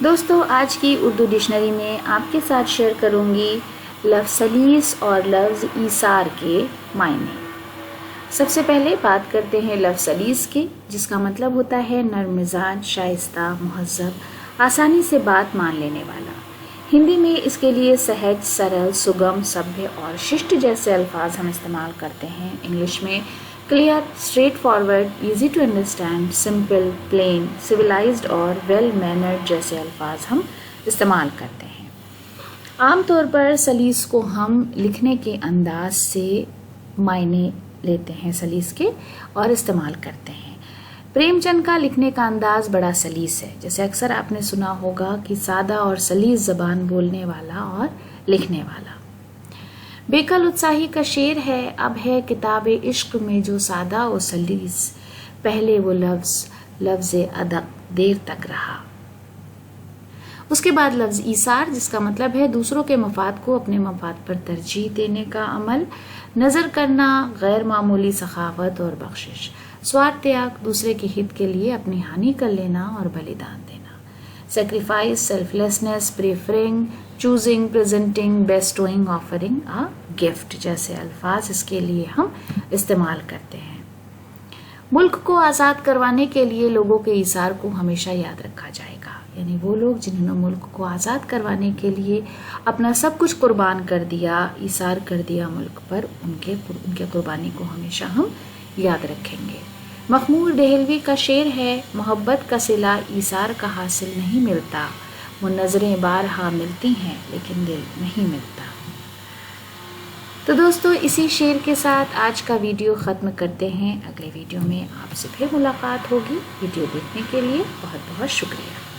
दोस्तों, आज की उर्दू डिक्शनरी में आपके साथ शेयर करूंगी लफ्ज़ सलीस और लफ्ज़ ईसार के मायने। सबसे पहले बात करते हैं लफ्ज़ सलीस की, जिसका मतलब होता है नर्म मिजाज, शाइस्ता, मुहज़्ज़ब, आसानी से बात मान लेने वाला। हिंदी में इसके लिए सहज, सरल, सुगम, सभ्य और शिष्ट जैसे अल्फाज हम इस्तेमाल करते हैं। इंग्लिश में clear, straight forward, easy to understand, simple, plain, civilised और वेल मैनर्ड जैसे अल्फाज हम इस्तेमाल करते हैं। आमतौर पर सलीस को हम लिखने के अंदाज से मायने लेते हैं सलीस के और इस्तेमाल करते हैं। प्रेमचंद का लिखने का अंदाज बड़ा सलीस है। जैसे अक्सर आपने सुना होगा कि सादा और सलीस जबान बोलने वाला और लिखने वाला। बेकल उत्साही का शेर है, अब है किताबे इश्क में जो सादा और सलीस, पहले वो लफ्ज़ अदब देर तक रहा। उसके बाद लफ्ज़ ईसार, जिसका मतलब है दूसरों के मफाद को अपने मफाद पर तरजीह देने का अमल, नज़र करना, गैर मामूली सखावत और बख्शिश, स्वार्थ त्याग, दूसरे के हित के लिए अपनी हानि कर लेना और बलिदान देना, sacrifice, selflessness, preferring, choosing, presenting, bestowing, offering a gift जैसे अल्फाज इसके लिए हम इस्तेमाल करते हैं। मुल्क को आज़ाद करवाने के लिए लोगों के ईसार को हमेशा याद रखा जाएगा। यानी वो लोग जिन्होंने मुल्क को आज़ाद करवाने के लिए अपना सब कुछ कुर्बान कर दिया, ईसार कर दिया मुल्क पर, उनके कुर्बानी को हमेशा हम याद रखेंगे। मखमूर देहलवी का शेर है, मोहब्बत का सिला ईसार का हासिल नहीं मिलता, वो नज़रें बारहा मिलती हैं लेकिन दिल नहीं मिलता। तो दोस्तों, इसी शेर के साथ आज का वीडियो ख़त्म करते हैं। अगले वीडियो में आपसे फिर मुलाकात होगी। वीडियो देखने के लिए बहुत बहुत शुक्रिया।